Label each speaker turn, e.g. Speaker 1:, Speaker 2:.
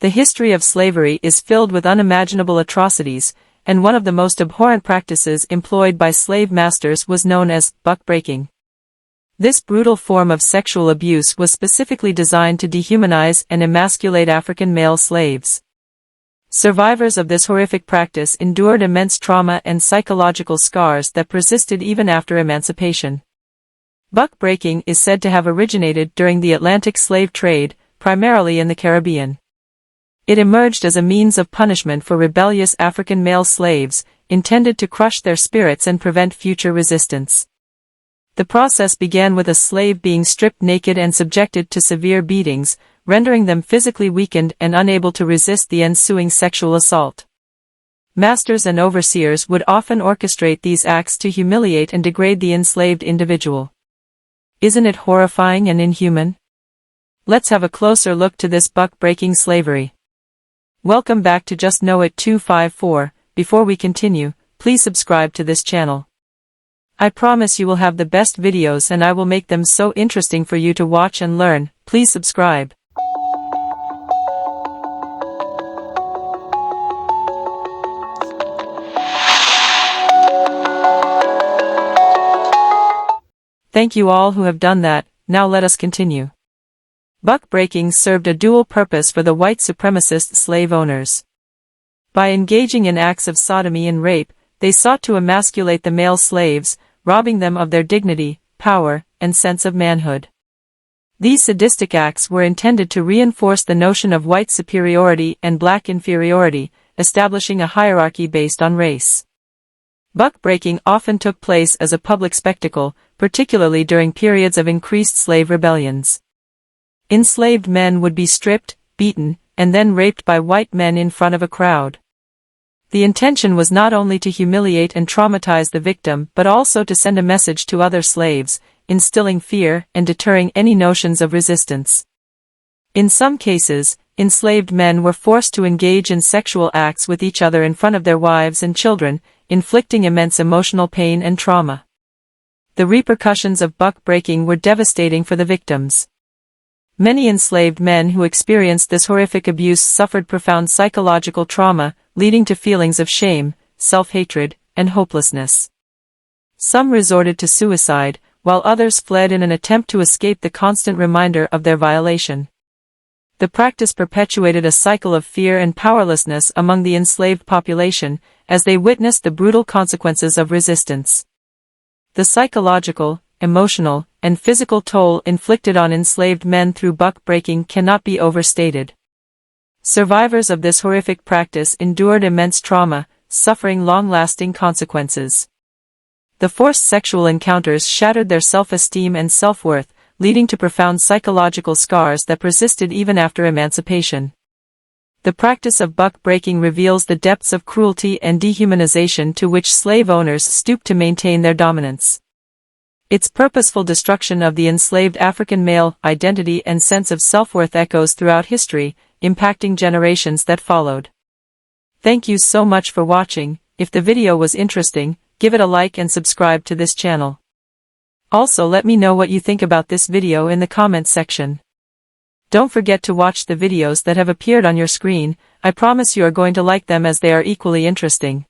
Speaker 1: The history of slavery is filled with unimaginable atrocities, and one of the most abhorrent practices employed by slave masters was known as buck-breaking. This brutal form of sexual abuse was specifically designed to dehumanize and emasculate African male slaves. Survivors of this horrific practice endured immense trauma and psychological scars that persisted even after emancipation. Buck-breaking is said to have originated during the Atlantic slave trade, primarily in the Caribbean. It emerged as a means of punishment for rebellious African male slaves, intended to crush their spirits and prevent future resistance. The process began with a slave being stripped naked and subjected to severe beatings, rendering them physically weakened and unable to resist the ensuing sexual assault. Masters and overseers would often orchestrate these acts to humiliate and degrade the enslaved individual. Isn't it horrifying and inhuman? Let's have a closer look to this buck-breaking slavery. Welcome back to Just Know It 254. Before we continue, please subscribe to this channel. I promise you will have the best videos and I will make them so interesting for you to watch and learn. Please subscribe. Thank you all who have done that. Now let us continue. Buck-breaking served a dual purpose for the white supremacist slave owners. By engaging in acts of sodomy and rape, they sought to emasculate the male slaves, robbing them of their dignity, power, and sense of manhood. These sadistic acts were intended to reinforce the notion of white superiority and black inferiority, establishing a hierarchy based on race. Buck-breaking often took place as a public spectacle, particularly during periods of increased slave rebellions. Enslaved men would be stripped, beaten, and then raped by white men in front of a crowd. The intention was not only to humiliate and traumatize the victim but also to send a message to other slaves, instilling fear and deterring any notions of resistance. In some cases, enslaved men were forced to engage in sexual acts with each other in front of their wives and children, inflicting immense emotional pain and trauma. The repercussions of buck-breaking were devastating for the victims. Many enslaved men who experienced this horrific abuse suffered profound psychological trauma, leading to feelings of shame, self-hatred, and hopelessness. Some resorted to suicide, while others fled in an attempt to escape the constant reminder of their violation. The practice perpetuated a cycle of fear and powerlessness among the enslaved population, as they witnessed the brutal consequences of resistance. The psychological, emotional, and physical toll inflicted on enslaved men through buck-breaking cannot be overstated. Survivors of this horrific practice endured immense trauma, suffering long-lasting consequences. The forced sexual encounters shattered their self-esteem and self-worth, leading to profound psychological scars that persisted even after emancipation. The practice of buck-breaking reveals the depths of cruelty and dehumanization to which slave owners stooped to maintain their dominance. Its purposeful destruction of the enslaved African male identity and sense of self-worth echoes throughout history, impacting generations that followed. Thank you so much for watching. If the video was interesting, give it a like and subscribe to this channel. Also let me know what you think about this video in the comments section. Don't forget to watch the videos that have appeared on your screen. I promise you are going to like them as they are equally interesting.